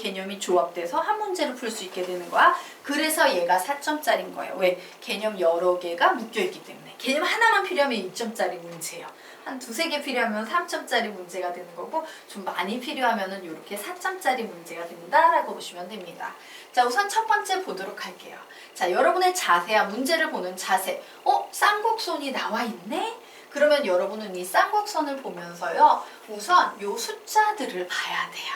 개념이 조합돼서 한 문제를 풀 수 있게 되는 거야. 그래서 얘가 4점짜리인 거예요. 왜? 개념 여러 개가 묶여있기 때문에. 개념 하나만 필요하면 2점짜리 문제예요. 한 두세 개 필요하면 3점짜리 문제가 되는 거고 좀 많이 필요하면 이렇게 4점짜리 문제가 된다라고 보시면 됩니다. 자, 우선 첫 번째 보도록 할게요. 자, 여러분의 자세야. 문제를 보는 자세. 쌍곡선이 나와 있네? 그러면 여러분은 이 쌍곡선을 보면서요. 우선 요 숫자들을 봐야 돼요.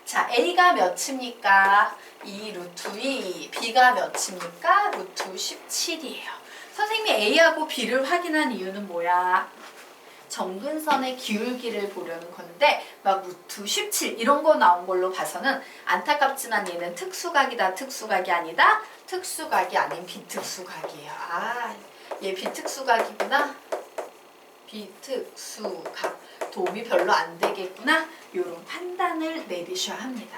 자, A가 몇입니까? 2 루트 2. B가 몇입니까? 루트 17이에요. 선생님이 A하고 B를 확인한 이유는 뭐야? 정근선의 기울기를 보려는 건데 막 루트 17 이런 거 나온 걸로 봐서는 안타깝지만 얘는 특수각이다. 특수각이 아니다. 특수각이 아닌 비특수각이에요. 아, 얘 비특수각이구나. 비특수각. 도움이 별로 안 되겠구나. 이런 판단을 내리셔야 합니다.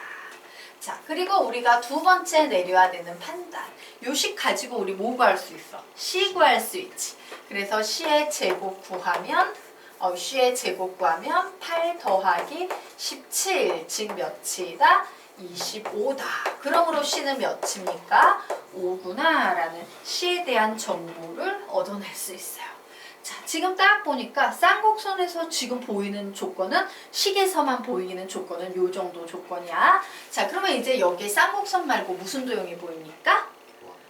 자, 그리고 우리가 두 번째 내려야 되는 판단. 요 식 가지고 우리 뭐 구할 수 있어? C 구할 수 있지. 그래서 C의 제곱 구하면 C의 제곱 구하면 8 더하기 17, 즉 몇이다? 25다. 그러므로 C는 몇입니까? 5구나 라는 C에 대한 정보를 얻어낼 수 있어요. 자, 지금 딱 보니까 쌍곡선에서 지금 보이는 조건은 식에서만 보이는 조건은 요 정도 조건이야. 자, 그러면 이제 여기 쌍곡선 말고 무슨 도형이 보입니까?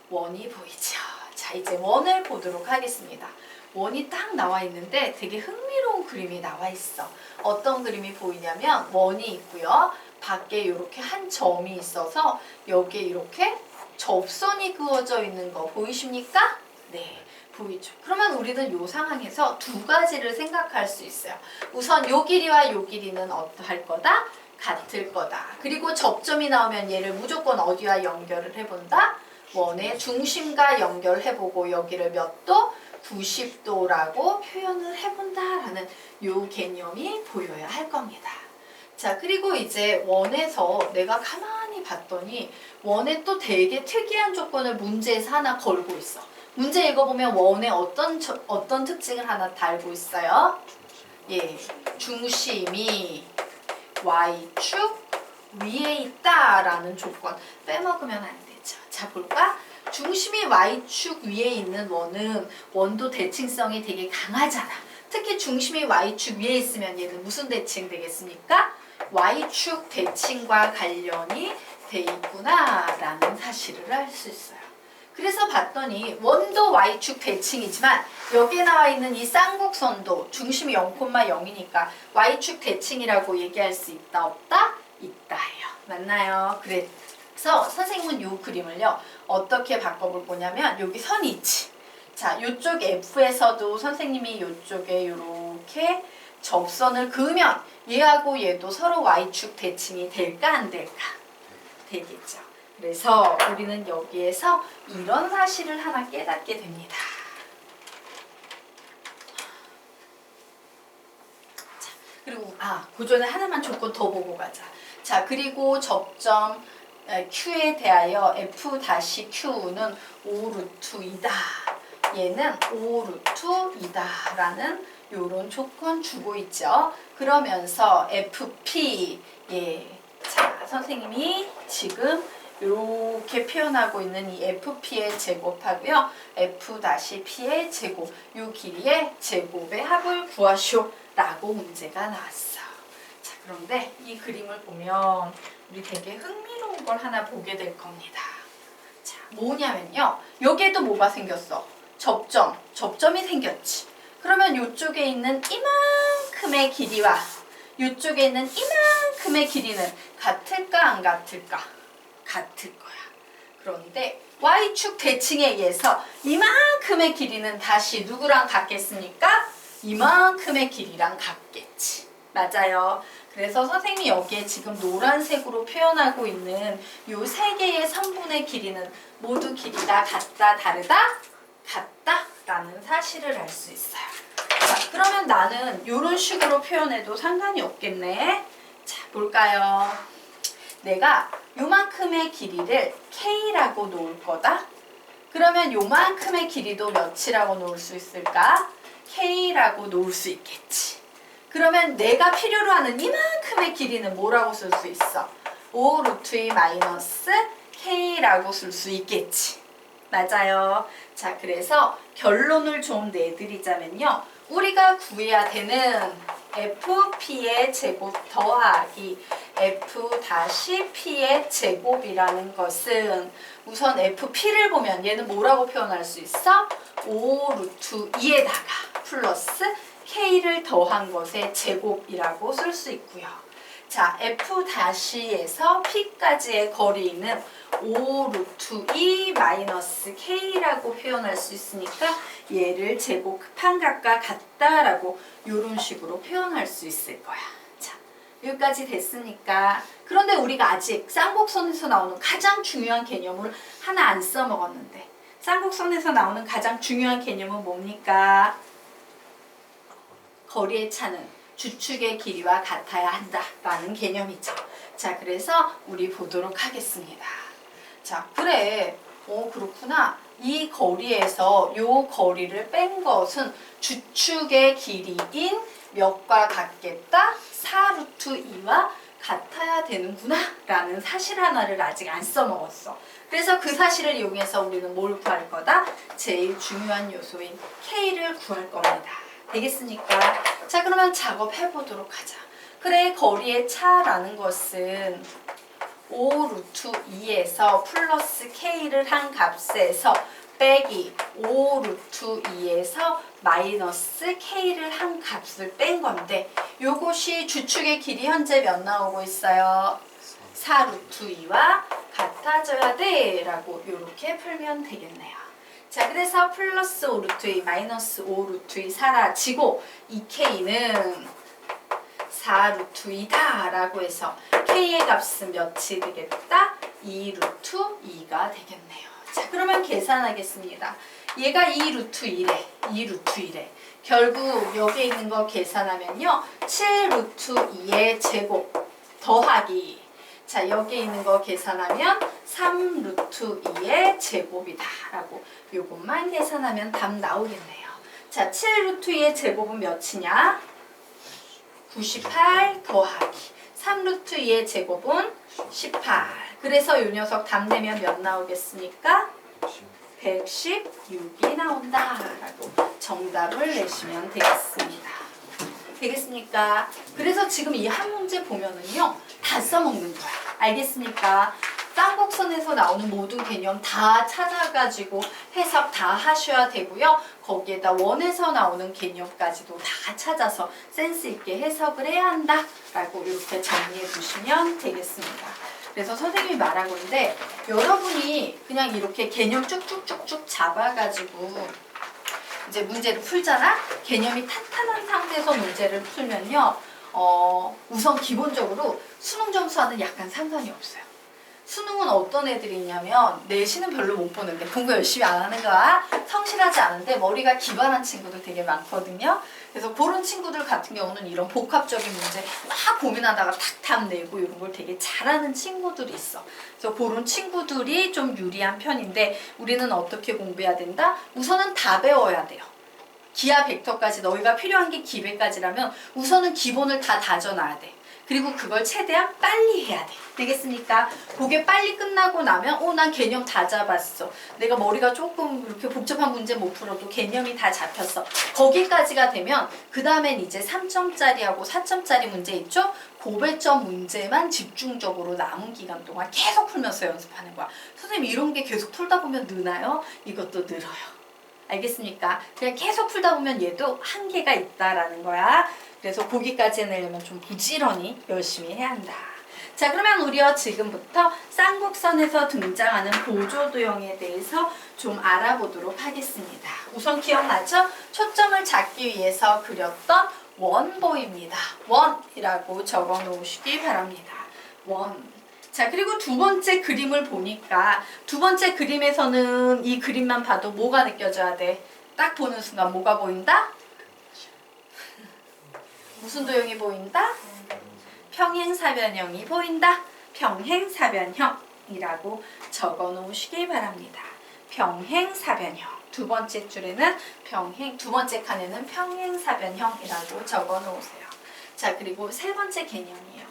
원이 보이죠. 자, 이제 원을 보도록 하겠습니다. 원이 딱 나와 있는데 되게 흥미로운 그림이 나와 있어. 어떤 그림이 보이냐면 원이 있고요. 밖에 이렇게 한 점이 있어서 여기에 이렇게 접선이 그어져 있는 거 보이십니까? 네, 보이죠. 그러면 우리는 이 상황에서 두 가지를 생각할 수 있어요. 우선 요 길이와 요 길이는 어떠할 거다? 같을 거다. 그리고 접점이 나오면 얘를 무조건 어디와 연결을 해본다? 원의 중심과 연결해보고 여기를 몇 도? 90도라고 표현을 해본다라는 요 개념이 보여야 할 겁니다. 자, 그리고 이제 원에서 내가 가만히 봤더니 원에 또 되게 특이한 조건을 문제에서 하나 걸고 있어. 문제 읽어보면 원에 어떤 특징을 하나 달고 있어요? 예, 중심이 Y축 위에 있다라는 조건. 빼먹으면 안 되죠. 자, 볼까? 중심이 Y축 위에 있는 원은 원도 대칭성이 되게 강하잖아. 특히 중심이 Y축 위에 있으면 얘는 무슨 대칭 되겠습니까? Y축 대칭과 관련이 돼 있구나 라는 사실을 알 수 있어요. 그래서 봤더니 원도 Y축 대칭이지만 여기에 나와 있는 이 쌍곡선도 중심이 0,0이니까 Y축 대칭이라고 얘기할 수 있다 없다? 있다예요. 맞나요? 그래서 선생님은 이 그림을요 어떻게 바꿔볼 거냐면 여기 선이 있지. 자, 이쪽 F에서도 선생님이 이쪽에 이렇게 접선을 그으면 얘하고 얘도 서로 Y축 대칭이 될까 안 될까? 되겠죠. 그래서 우리는 여기에서 이런 사실을 하나 깨닫게 됩니다. 자, 그리고 그 전에 하나만 조건 더 보고 가자. 자, 그리고 접점 Q에 대하여 F-Q는 5루트2다. 얘는 5루트2다 라는 요런 조건 주고 있죠. 그러면서 FP, 자, 선생님이 지금 이렇게 표현하고 있는 이 FP의 제곱하고요. F-P의 제곱, 요 길이의 제곱의 합을 구하시오 라고 문제가 나왔어. 자, 그런데 이 그림을 보면 우리 되게 흥미로운 걸 하나 보게 될 겁니다. 자, 뭐냐면요. 여기에도 뭐가 생겼어? 접점이 생겼지. 그러면 이쪽에 있는 이만큼의 길이와 이쪽에 있는 이만큼의 길이는 같을까 안 같을까? 같을 거야. 그런데 Y축 대칭에 의해서 이만큼의 길이는 다시 누구랑 같겠습니까? 이만큼의 길이랑 같겠지. 맞아요. 그래서 선생님이 여기에 지금 노란색으로 표현하고 있는 요 세 개의 선분의 길이는 모두 길이가 같다, 다르다? 같다 라는 사실을 알 수 있어요. 자, 그러면 나는 이런 식으로 표현해도 상관이 없겠네. 자, 볼까요? 내가 요만큼의 길이를 K라고 놓을 거다. 그러면 요만큼의 길이도 몇이라고 놓을 수 있을까? K라고 놓을 수 있겠지. 그러면 내가 필요로 하는 이만큼의 길이는 뭐라고 쓸 수 있어? 5 루트 2 마이너스 K라고 쓸 수 있겠지. 맞아요. 자, 그래서 결론을 좀 내드리자면요. 우리가 구해야 되는 FP의 제곱 더하기 F-P의 제곱이라는 것은 우선 FP를 보면 얘는 뭐라고 표현할 수 있어? 5 루트 2에다가 플러스 K를 더한 것의 제곱이라고 쓸 수 있고요. 자, F-에서 P까지의 거리는 5 루트 2 마이너스 K라고 표현할 수 있으니까 얘를 제곱한 값과 같다라고 이런 식으로 표현할 수 있을 거야. 자, 여기까지 됐으니까 그런데 우리가 아직 쌍곡선에서 나오는 가장 중요한 개념을 하나 안 써먹었는데 쌍곡선에서 나오는 가장 중요한 개념은 뭡니까? 거리의 차는 주축의 길이와 같아야 한다라는 개념이죠. 자, 그래서 우리 보도록 하겠습니다. 자, 그래. 그렇구나. 이 거리에서 요 거리를 뺀 것은 주축의 길이인 몇과 같겠다? 4 루트 2와 같아야 되는구나 라는 사실 하나를 아직 안 써먹었어. 그래서 그 사실을 이용해서 우리는 뭘 구할 거다? 제일 중요한 요소인 K를 구할 겁니다. 되겠습니까? 자, 그러면 작업해 보도록 하자. 그래, 거리의 차라는 것은 5 루트 2에서 플러스 K를 한 값에서 빼기 5 루트 2에서 마이너스 K를 한 값을 뺀 건데 요것이 주축의 길이 현재 몇 나오고 있어요? 4 루트 2와 같아져야 돼 라고 이렇게 풀면 되겠네요. 자, 그래서 플러스 5 루트 2 마이너스 5 루트 2 사라지고 이 K는 4 루트 2다 라고 해서 K의 값은 몇이 되겠다? 2 루트 2가 되겠네요. 자, 그러면 계산하겠습니다. 얘가 2 루트 1에 2 루트 1에 결국 여기에 있는 거 계산하면요 7 루트 2의 제곱 더하기 자, 여기에 있는 거 계산하면 3 루트 2의 제곱이다 라고 요것만 계산하면 답 나오겠네요. 자, 7 루트 2의 제곱은 몇이냐? 98 더하기 3 루트 2의 제곱은 18. 그래서 요 녀석 답 내면 몇 나오겠습니까? 116이 나온다 라고 정답을 내시면 되겠습니다. 되겠습니까? 그래서 지금 이 한 문제 보면은요 다 써먹는 거야. 알겠습니까? 쌍곡선에서 나오는 모든 개념 다 찾아가지고 해석 다 하셔야 되고요. 거기에다 원에서 나오는 개념까지도 다 찾아서 센스 있게 해석을 해야 한다 라고 이렇게 정리해 주시면 되겠습니다. 그래서 선생님이 말하건데 여러분이 그냥 이렇게 개념 쭉쭉쭉쭉 잡아가지고 이제 문제를 풀잖아? 개념이 탄탄한 상태에서 문제를 풀면요 우선 기본적으로 수능 점수와는 약간 상관이 없어요. 수능은 어떤 애들이 있냐면 내신은 별로 못 보는데 공부 열심히 안 하는 거야. 성실하지 않은데 머리가 기발한 친구들 되게 많거든요. 그래서 그런 친구들 같은 경우는 이런 복합적인 문제 막 고민하다가 탁 답 내고 이런 걸 되게 잘하는 친구들이 있어. 그래서 그런 친구들이 좀 유리한 편인데 우리는 어떻게 공부해야 된다? 우선은 다 배워야 돼요. 기하 벡터까지 너희가 필요한 게 기배까지라면 우선은 기본을 다 다져놔야 돼. 그리고 그걸 최대한 빨리 해야 돼. 되겠습니까? 그게 빨리 끝나고 나면 난 개념 다 잡았어. 내가 머리가 조금 이렇게 복잡한 문제 못 풀어도 개념이 다 잡혔어. 거기까지가 되면 그 다음엔 이제 3점짜리하고 4점짜리 문제 있죠? 고배점 문제만 집중적으로 남은 기간 동안 계속 풀면서 연습하는 거야. 선생님 이런 게 계속 풀다 보면 느나요? 이것도 늘어요. 알겠습니까? 그냥 계속 풀다 보면 얘도 한계가 있다라는 거야. 그래서 거기까지 해내려면 좀 부지런히 열심히 해야 한다. 자, 그러면 우리가 지금부터 쌍곡선에서 등장하는 보조도형에 대해서 좀 알아보도록 하겠습니다. 우선 기억나죠? 초점을 잡기 위해서 그렸던 원보입니다. 원이라고 적어 놓으시기 바랍니다. 원. 자, 그리고 두 번째 그림을 보니까 두 번째 그림에서는 이 그림만 봐도 뭐가 느껴져야 돼? 딱 보는 순간 뭐가 보인다? 무슨 도형이 보인다? 평행사변형이 보인다. 평행사변형이라고 적어 놓으시기 바랍니다. 평행사변형. 두 번째 줄에는 두 번째 칸에는 평행사변형이라고 적어 놓으세요. 자, 그리고 세 번째 개념이에요.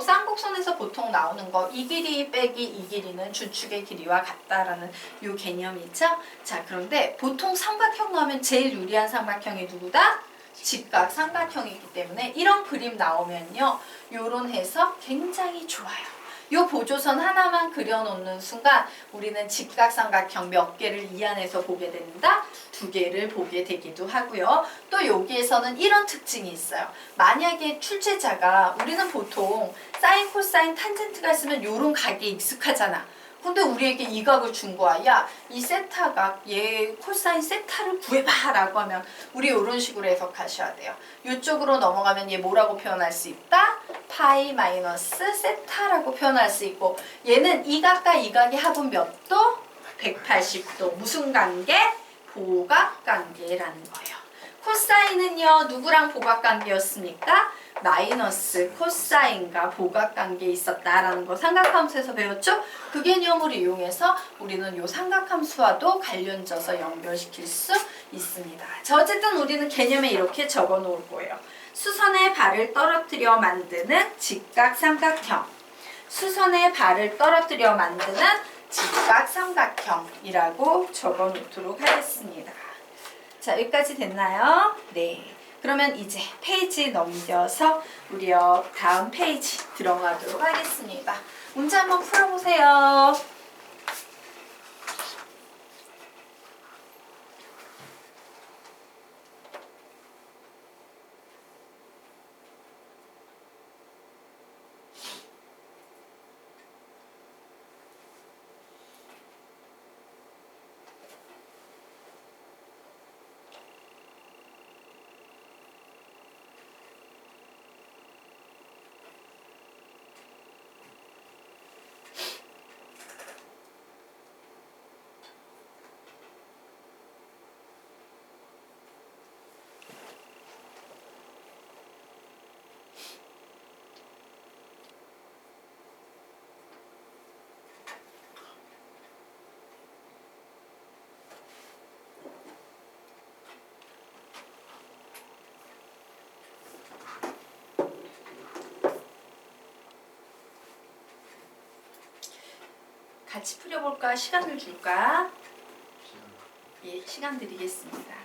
쌍곡선에서 보통 나오는 거 이 길이 빼기 이 길이는 주축의 길이와 같다라는 요 개념이죠. 자, 그런데 보통 삼각형 나오면 제일 유리한 삼각형이 누구다? 직각 삼각형이기 때문에 이런 그림 나오면요. 요런 해석 굉장히 좋아요. 요 보조선 하나만 그려놓는 순간 우리는 직각삼각형 몇 개를 이 안에서 보게 된다? 2개를 보게 되기도 하고요. 또 여기에서는 이런 특징이 있어요. 만약에 출제자가 우리는 보통 사인, 코사인, 탄젠트가 있으면 요런 각이 익숙하잖아. 근데 우리에게 이 각을 준 거야. 야, 이 세타각, 얘 코사인 세타를 구해봐 라고 하면 우리 이런 식으로 해석하셔야 돼요. 이쪽으로 넘어가면 얘 뭐라고 표현할 수 있다? 파이 마이너스 세타라고 표현할 수 있고, 얘는 이 각과 이 각의 합은 몇 도? 180도. 무슨 관계? 보각관계라는 거예요. 코사인은요, 누구랑 보각관계였습니까? 마이너스 코사인과 보각관계에 있었다라는 거 삼각함수에서 배웠죠? 그 개념을 이용해서 우리는 요 삼각함수와도 관련져서 연결시킬 수 있습니다. 자, 어쨌든 우리는 개념에 이렇게 적어 놓을 거예요. 수선의 발을 떨어뜨려 만드는 직각삼각형. 수선의 발을 떨어뜨려 만드는 직각삼각형이라고 적어 놓도록 하겠습니다. 자, 여기까지 됐나요? 네. 그러면 이제 페이지 넘겨서 우리 다음 페이지 들어가도록 하겠습니다. 문제 한번 풀어보세요. 같이 풀어볼까? 시간을 줄까? 예, 시간 드리겠습니다.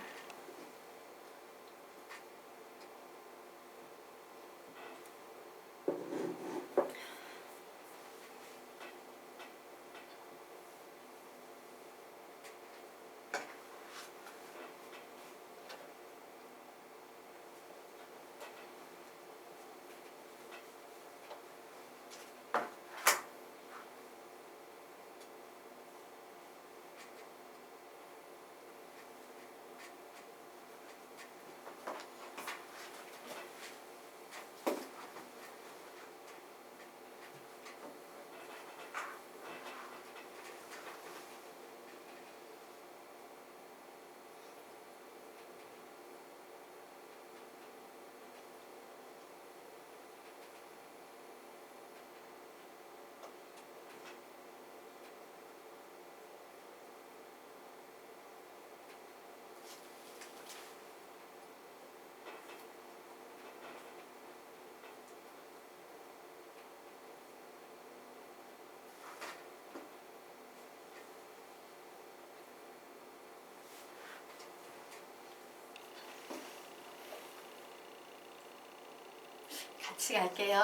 같이 갈게요.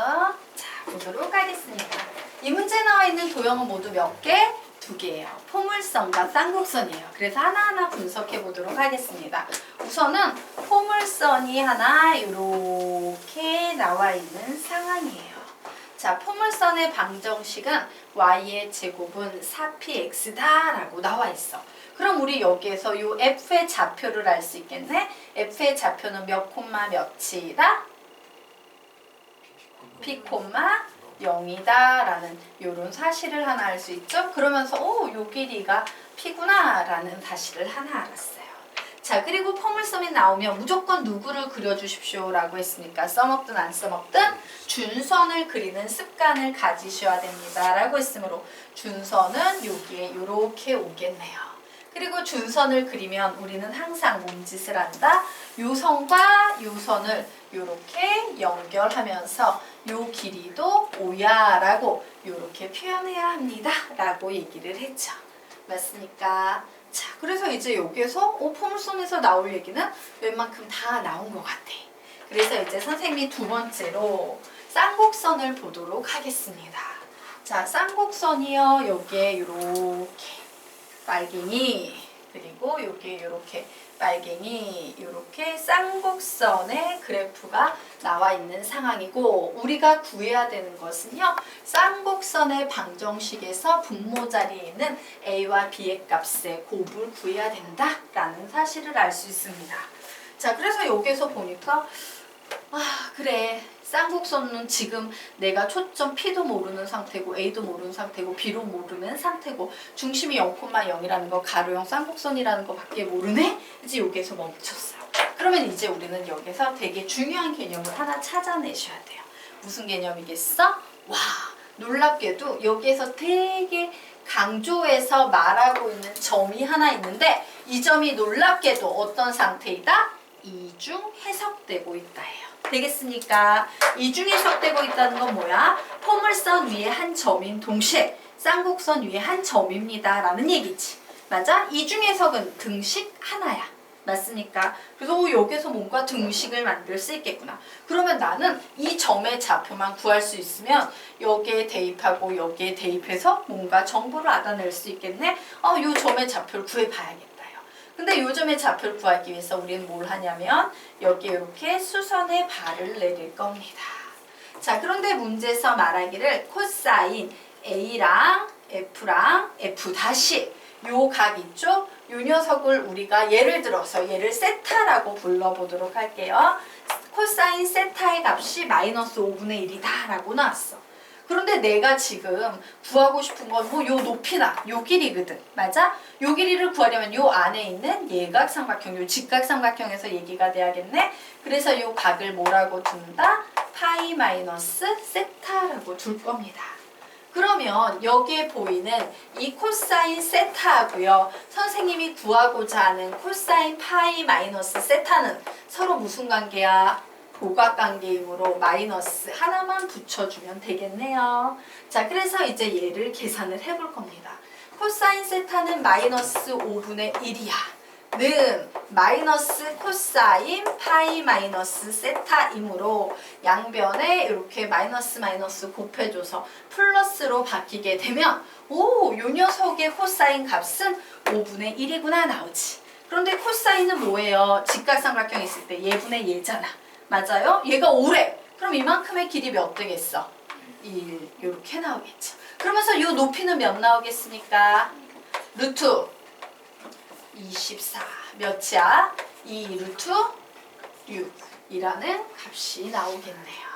자, 보도록 하겠습니다. 이 문제에 나와 있는 도형은 모두 몇 개? 2개예요. 포물선과 쌍곡선이에요. 그래서 하나하나 분석해 보도록 하겠습니다. 우선은 포물선이 하나 이렇게 나와 있는 상황이에요. 자, 포물선의 방정식은 y의 제곱은 4px다 라고 나와 있어. 그럼 우리 여기에서 이 f의 좌표를 알 수 있겠네? f의 좌표는 몇 콤마 몇이다? p, 0이다 라는 요런 사실을 하나 알 수 있죠. 그러면서 요 길이가 p구나 라는 사실을 하나 알았어요. 자, 그리고 포물선이 나오면 무조건 누구를 그려주십시오 라고 했으니까 써먹든 안 써먹든 준선을 그리는 습관을 가지셔야 됩니다 라고 했으므로 준선은 여기에 요렇게 오겠네요. 그리고 준선을 그리면 우리는 항상 뭔 짓을 한다? 요 선과 요 선을 요렇게 연결하면서 요 길이도 O야 라고 요렇게 표현해야 합니다 라고 얘기를 했죠. 맞습니까? 자, 그래서 이제 여기에서 포물선에서 나올 얘기는 웬만큼 다 나온 것 같아. 그래서 이제 선생님이 두 번째로 쌍곡선을 보도록 하겠습니다. 자, 쌍곡선이요. 여기에 요렇게 빨갱이, 그리고 여기에 요렇게 빨갱이, 요렇게 쌍곡선의 그래프가 나와 있는 상황이고, 우리가 구해야 되는 것은요, 쌍곡선의 방정식에서 분모 자리에 있는 a와 b의 값의 곱을 구해야 된다라는 사실을 알 수 있습니다. 자, 그래서 여기에서 보니까 그래, 쌍곡선은 지금 내가 초점 P도 모르는 상태고 A도 모르는 상태고 B도 모르는 상태고 중심이 0,0이라는 거, 가로형 쌍곡선이라는 거 밖에 모르네? 이제 여기에서 멈췄어요. 그러면 이제 우리는 여기서 되게 중요한 개념을 하나 찾아내셔야 돼요. 무슨 개념이겠어? 와, 놀랍게도 여기에서 되게 강조해서 말하고 있는 점이 하나 있는데, 이 점이 놀랍게도 어떤 상태이다? 이중 해석되고 있다예요. 되겠습니까? 이중 해석되고 있다는 건 뭐야? 포물선 위에 한 점인 동시에 쌍곡선 위에 한 점입니다 라는 얘기지. 맞아? 이중 해석은 등식 하나야. 맞습니까? 그래서 여기서 뭔가 등식을 만들 수 있겠구나. 그러면 나는 이 점의 좌표만 구할 수 있으면 여기에 대입하고 여기에 대입해서 뭔가 정보를 알아낼 수 있겠네? 요 점의 좌표를 구해봐야겠다. 근데 요즘의 좌표를 구하기 위해서 우리는 뭘 하냐면 여기에 이렇게 수선의 발을 내릴 겁니다. 자, 그런데 문제에서 말하기를 코사인 A랑 F랑 F 다시 요 각 있죠? 요 녀석을 우리가 예를 들어서 얘를 세타라고 불러보도록 할게요. 코사인 세타의 값이 마이너스 5분의 1이다 라고 나왔어. 그런데 내가 지금 구하고 싶은 건 뭐 요 높이나 요 길이거든. 맞아? 요 길이를 구하려면 요 안에 있는 예각삼각형, 요 직각삼각형에서 얘기가 돼야겠네. 그래서 요 각을 뭐라고 둔다? 파이 마이너스 세타라고 둘 겁니다. 그러면 여기에 보이는 이 코사인 세타하고요, 선생님이 구하고자 하는 코사인 파이 마이너스 세타는 서로 무슨 관계야? 고각관계이므로 마이너스 하나만 붙여주면 되겠네요. 자, 그래서 이제 얘를 계산을 해볼 겁니다. 코사인 세타는 마이너스 5분의 1이야. 는 마이너스 코사인 파이 마이너스 세타이므로 양변에 이렇게 마이너스 마이너스 곱해줘서 플러스로 바뀌게 되면 요 녀석의 코사인 값은 5분의 1이구나 나오지. 그런데 코사인은 뭐예요? 직각삼각형 있을 때 예분의 예잖아. 맞아요? 얘가 5래. 그럼 이만큼의 길이 몇 되겠어? 1 이렇게 나오겠죠. 그러면서 이 높이는 몇 나오겠습니까? 루트 24 몇이야? 2 루트 6이라는 값이 나오겠네요.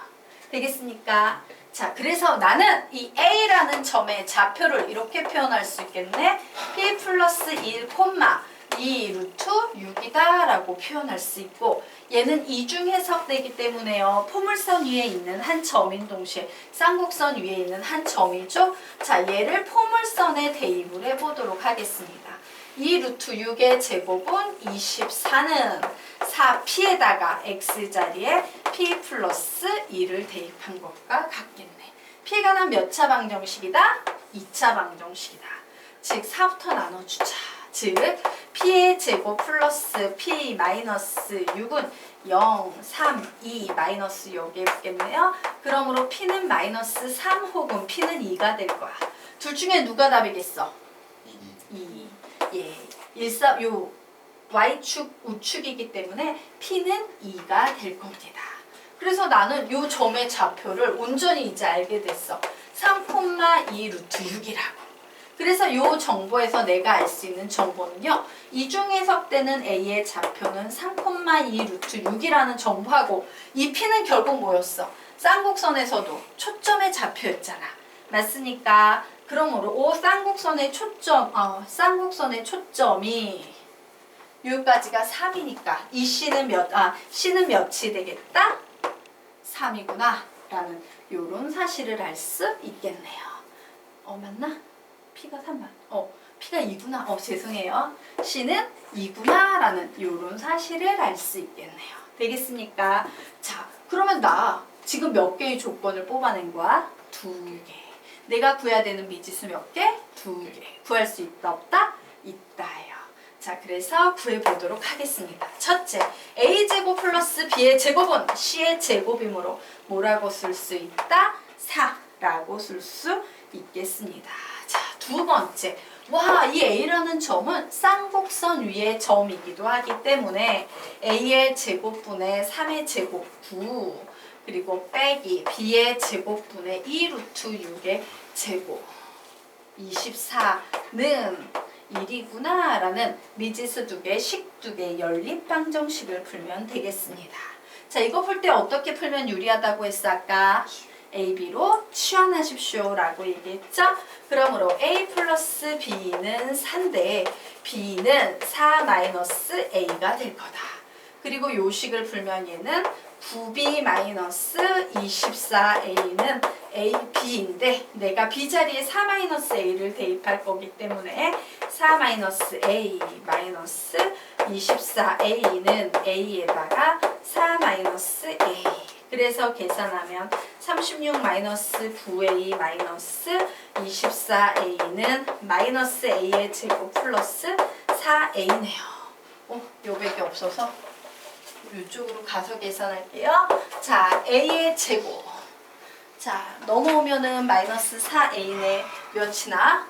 되겠습니까? 자, 그래서 나는 이 A라는 점의 좌표를 이렇게 표현할 수 있겠네. P 플러스 1, 2 루트 6이다 라고 표현할 수 있고, 얘는 이중 해석되기 때문에요. 포물선 위에 있는 한 점인 동시에 쌍곡선 위에 있는 한 점이죠. 자, 얘를 포물선에 대입을 해보도록 하겠습니다. 2 루트 6의 제곱은 24는 4p에다가 x자리에 p 플러스 2를 대입한 것과 같겠네. p가 난 몇 차 방정식이다? 2차 방정식이다. 즉 4부터 나눠주자. 즉 p의 제곱 플러스 p 마이너스 6은 0, 3, 2 마이너스 여기에 붙겠네요. 그러므로 p는 마이너스 3 혹은 p는 2가 될 거야. 둘 중에 누가 답이겠어? 2. 예. 요 y축 우축이기 때문에 p는 2가 될 겁니다. 그래서 나는 요 점의 좌표를 온전히 이제 알게 됐어. 3,2 루트 6이라고. 그래서 이 정보에서 내가 알 수 있는 정보는요, 이중 해석되는 A의 좌표는 3,2 루트 6이라는 정보하고, 이 P는 결국 뭐였어? 쌍곡선에서도 초점의 좌표였잖아. 맞습니까? 그러므로 쌍곡선의 초점이 여기까지가 3이니까 이 C는 C는 몇이 되겠다? 3이구나 라는 요런 사실을 알 수 있겠네요. 맞나? P가 3만. P가 2구나. 죄송해요. C는 2구나 라는 이런 사실을 알 수 있겠네요. 되겠습니까? 자, 그러면 나 지금 몇 개의 조건을 뽑아낸 거야? 2개. 내가 구해야 되는 미지수 몇 개? 2개. 구할 수 있다 없다? 있다예요. 자, 그래서 구해보도록 하겠습니다. 첫째, A제곱 플러스 B의 제곱은 C의 제곱이므로 뭐라고 쓸 수 있다? 4라고 쓸 수 있겠습니다. 자, 두 번째. 와, 이 A라는 점은 쌍곡선 위의 점이기도 하기 때문에 A의 제곱분의 3의 제곱 9 그리고 빼기 B의 제곱분의 2 루트 6의 제곱 24는 1이구나 라는 미지수 2개, 식 2개 연립방정식을 풀면 되겠습니다. 자, 이거 풀 때 어떻게 풀면 유리하다고 했어 아까? A, B로 치환하십시오 라고 얘기했죠? 그러므로 A 플러스 B는 4인데 B는 4 마이너스 A가 될 거다. 그리고 요 식을 풀면 얘는 9B 마이너스 24A는 AB인데 내가 B 자리에 4 마이너스 A를 대입할 거기 때문에 4 마이너스 A 마이너스 24A는 A에다가 4 마이너스 A 그래서 계산하면 36 마이너스 9A 마이너스 24A는 마이너스 A의 제곱 플러스 4A네요. 요밖에 없어서 이쪽으로 가서 계산할게요. 자, A의 제곱. 자, 넘어오면은 마이너스 4A네 몇이나?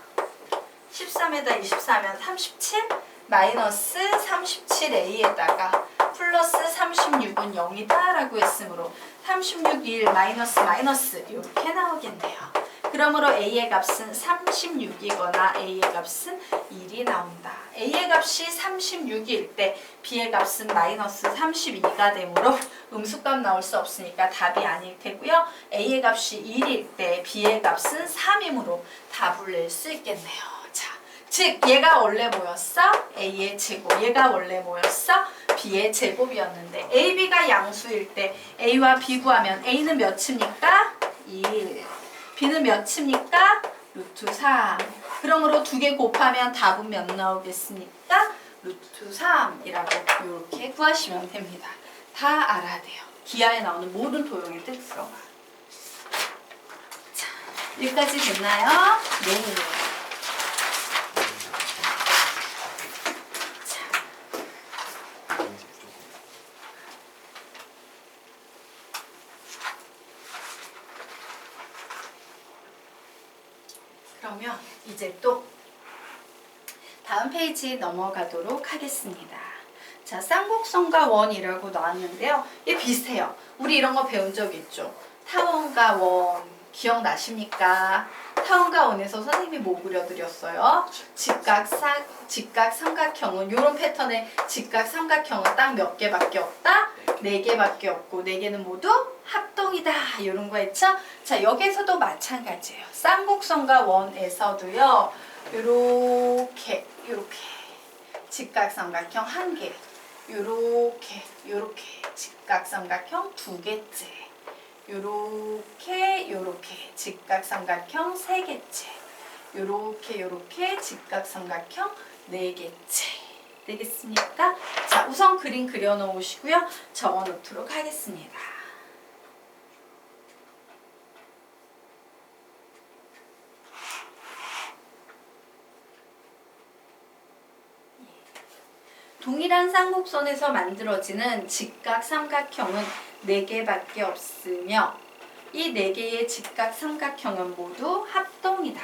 13에다 24면 37 마이너스 37A에다가 플러스 36은 0이다 라고 했으므로 36, 1 마이너스 마이너스 이렇게 나오겠네요. 그러므로 A의 값은 36이거나 A의 값은 1이 나온다. A의 값이 36일 때 B의 값은 마이너스 32가 되므로 음수값 나올 수 없으니까 답이 아닐 테고요. A의 값이 1일 때 B의 값은 3이므로 답을 낼 수 있겠네요. 자, 즉 얘가 원래 뭐였어? A의 제곱. 얘가 원래 뭐였어? B의 제곱이었는데 A, B가 양수일 때 A와 B 구하면 A는 몇입니까? 1. B는 몇입니까? 루트 3. 그러므로 2개 곱하면 답은 몇 나오겠습니까? 루트 3이라고 이렇게 구하시면 됩니다. 다 알아야 돼요. 기하에 나오는 모든 도형의 뜻으로. 자, 여기까지 됐나요? 네. 그러면 이제 또 다음 페이지 넘어가도록 하겠습니다. 자, 쌍곡선과 원이라고 나왔는데요. 얘 비슷해요. 우리 이런 거 배운 적 있죠? 타원과 원 기억나십니까? 타원과 원에서 선생님이 뭐 그려드렸어요? 직각 삼각형은 이런 패턴의 직각 삼각형은 딱 몇 개밖에 없다? 4개밖에 없고 4개는 모두 합동이다 이런 거 했죠? 자, 여기서도 마찬가지예요. 쌍곡선과 원에서도요. 요렇게 직각삼각형 1개 요렇게 직각삼각형 2개째 요렇게 직각삼각형 3개째 요렇게 직각삼각형 4개째 되겠습니까? 자, 우선 그림 그려놓으시고요. 적어놓도록 하겠습니다. 동일한 쌍곡선에서 만들어지는 직각삼각형은 4개밖에 없으며 이 4개의 직각삼각형은 모두 합동이다.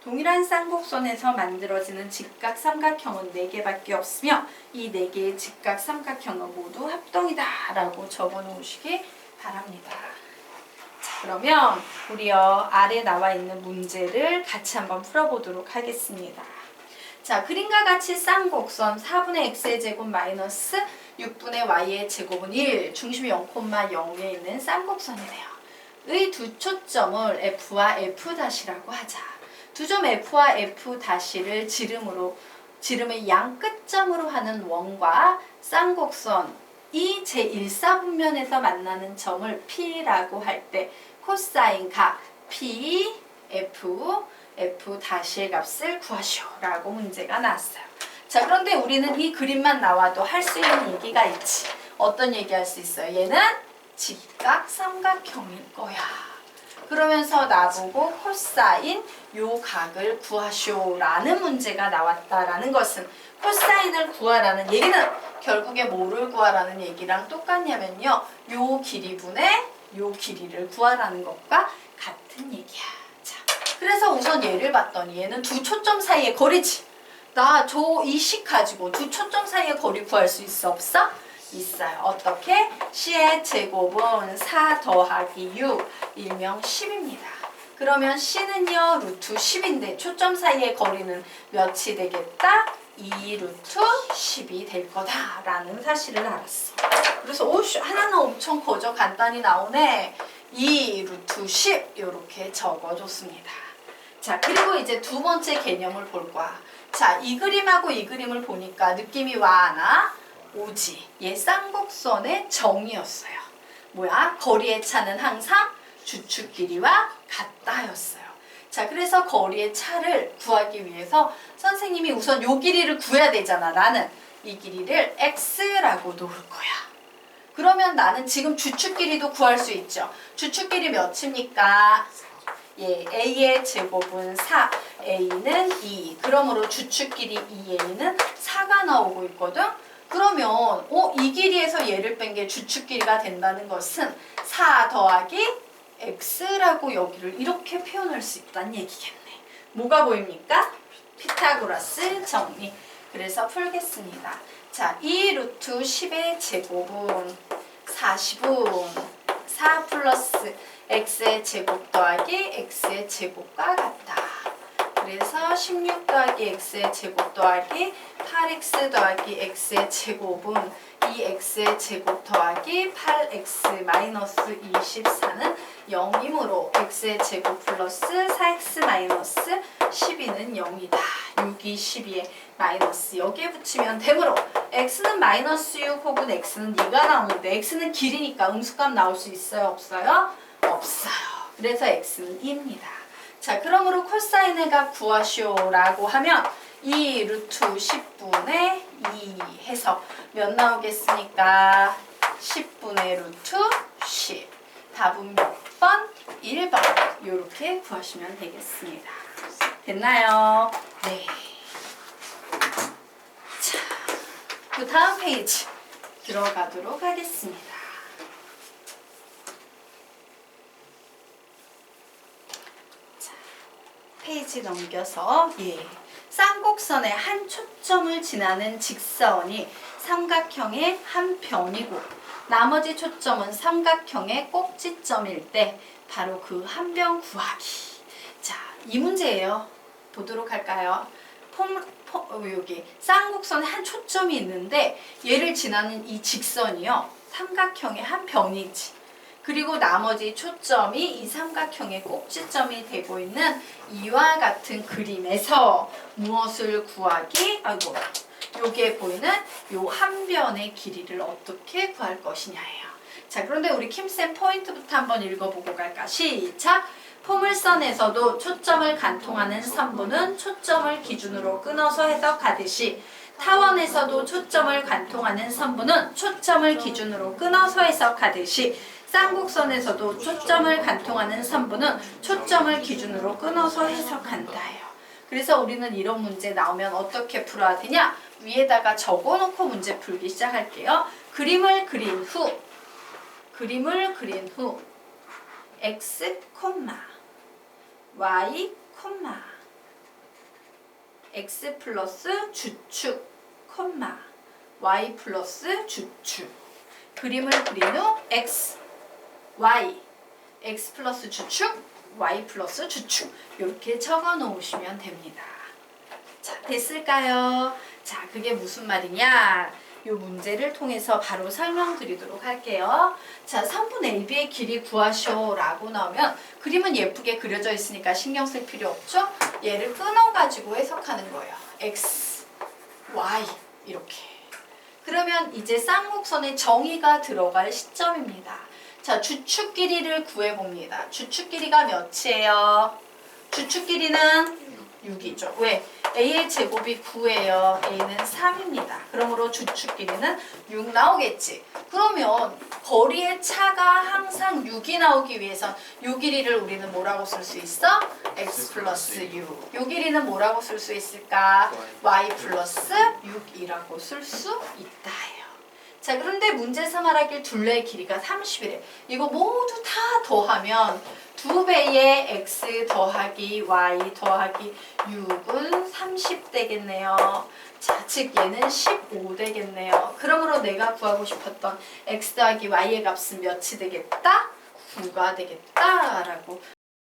동일한 쌍곡선에서 만들어지는 직각삼각형은 4개밖에 없으며 이 4개의 직각삼각형은 모두 합동이다 라고 적어 놓으시기 바랍니다. 자, 그러면 우리요 아래 나와 있는 문제를 같이 한번 풀어보도록 하겠습니다. 자, 그림과 같이 쌍곡선 4분의 x의 제곱 마이너스 6분의 y의 제곱은 1, 중심이 0,0에 있는 쌍곡선이래요. 의 두 초점을 f와 f''이라고 하자. 두 점 f와 f''를 지름의 양 끝점으로 하는 원과 쌍곡선 이 제1사분면에서 만나는 점을 P라고 할 때 코사인 각 P, F F'의 값을 구하시오 라고 문제가 나왔어요. 자, 그런데 우리는 이 그림만 나와도 할 수 있는 얘기가 있지. 어떤 얘기 할 수 있어요? 얘는 직각 삼각형일 거야. 그러면서 나보고 코사인 요 각을 구하시오 라는 문제가 나왔다라는 것은 코사인을 구하라는 얘기는 결국에 뭐를 구하라는 얘기랑 똑같냐면요. 요 길이분의 요 길이를 구하라는 것과 같은 얘기야. 자, 그래서 우선 얘를 봤더니 얘는 두 초점 사이의 거리지. 나 이 식 가지고 두 초점 사이의 거리 구할 수 있어? 없어? 있어요. 어떻게? C의 제곱은 4 더하기 6, 일명 10입니다. 그러면 C는요, 루트 10인데 초점 사이의 거리는 몇이 되겠다? 2 루트 10이 될 거다라는 사실을 알았어. 그래서 하나는 엄청 거저 간단히 나오네. 2 루트 10 이렇게 적어줬습니다. 자, 그리고 이제 두 번째 개념을 볼 거야. 자, 이 그림하고 이 그림을 보니까 느낌이 와, 안 와? 오지. 얘 쌍곡선의 정이었어요. 뭐야? 거리의 차는 항상 주축 길이와 같다였어요. 자, 그래서 거리의 차를 구하기 위해서 선생님이 우선 요 길이를 구해야 되잖아. 나는 이 길이를 x라고 놓을 거야. 그러면 나는 지금 주축 길이도 구할 수 있죠. 주축 길이 몇입니까? 예, a의 제곱은 4, a는 2. 그러므로 주축 길이 2a는 4가 나오고 있거든. 그러면 이 길이에서 얘를 뺀 게 주축 길이가 된다는 것은 4 더하기 x라고 여기를 이렇게 표현할 수 있다는 얘기겠네. 뭐가 보입니까? 피타고라스 정리. 그래서 풀겠습니다. 자, 2 루트 10의 제곱은 40은 4 플러스 x의 제곱 더하기 x의 제곱과 같다. 그래서 16 더하기 x의 제곱 더하기 8x 더하기 x의 제곱은 2x의 제곱 더하기 8x 마이너스 24는 0이므로 x의 제곱 플러스 4x 마이너스 12는 0이다. 6이 12에 마이너스 여기에 붙이면 되므로 x는 마이너스 6 혹은 x는 2가 나오는데 x는 길이니까 음수값 나올 수 있어요? 없어요? 없어요. 그래서 x는 2입니다. 자, 그러므로 코사인의 값 구하시오라고 하면 2 루트 10분의 2 해서 몇 나오겠습니까? 10분의 루트 10. 답은 몇 번? 1번. 이렇게 구하시면 되겠습니다. 됐나요? 네. 자, 그 다음 페이지 들어가도록 하겠습니다. 페이지 넘겨서 쌍곡선의 한 초점을 지나는 직선이 삼각형의 한 변이고 나머지 초점은 삼각형의 꼭지점일 때 바로 그 한 변 구하기. 자, 이 문제예요. 보도록 할까요? 여기 쌍곡선에 한 초점이 있는데 얘를 지나는 이 직선이요. 삼각형의 한 변이지. 그리고 나머지 초점이 이 삼각형의 꼭지점이 되고 있는 이와 같은 그림에서 무엇을 구하기? 여기에 보이는 요 한 변의 길이를 어떻게 구할 것이냐예요. 자, 그런데 우리 킴쌤 포인트부터 한번 읽어보고 갈까? 시작! 포물선에서도 초점을 관통하는 선분은 초점을 기준으로 끊어서 해석하듯이 타원에서도 초점을 관통하는 선분은 초점을 기준으로 끊어서 해석하듯이 쌍곡선에서도 초점을 관통하는 선분은 초점을 기준으로 끊어서 해석한다예요. 그래서 우리는 이런 문제 나오면 어떻게 풀어야 되냐? 위에다가 적어놓고 문제 풀기 시작할게요. 그림을 그린 후 x, y, x 플러스 주축, y 플러스 주축. 그림을 그린 후 x, y, x 플러스 주축, y 플러스 주축 이렇게 적어 놓으시면 됩니다. 자, 됐을까요? 자, 그게 무슨 말이냐? 이 문제를 통해서 바로 설명드리도록 할게요. 자, 선분 AB의 길이 구하시오 라고 나오면 그림은 예쁘게 그려져 있으니까 신경 쓸 필요 없죠? 얘를 끊어가지고 해석하는 거예요. x, y 이렇게. 그러면 이제 쌍곡선에 정의가 들어갈 시점입니다. 자, 주축 길이를 구해봅니다. 주축 길이가 몇이에요? 주축 길이는 6이죠. 왜? A의 제곱이 9예요. A는 3입니다. 그러므로 주축 길이는 6 나오겠지. 그러면 거리의 차가 항상 6이 나오기 위해선 요 길이를 우리는 뭐라고 쓸 수 있어? x 플러스 6. 요 길이는 뭐라고 쓸 수 있을까? y 플러스 6이라고 쓸 수 있다 해요. 자, 그런데 문제에서 말하길 둘레의 길이가 30이래. 이거 모두 다 더하면 2배의 x 더하기 y 더하기 6은 30 되겠네요. 자, 즉 얘는 15 되겠네요. 그러므로 내가 구하고 싶었던 x 더하기 y의 값은 몇이 되겠다? 9가 되겠다라고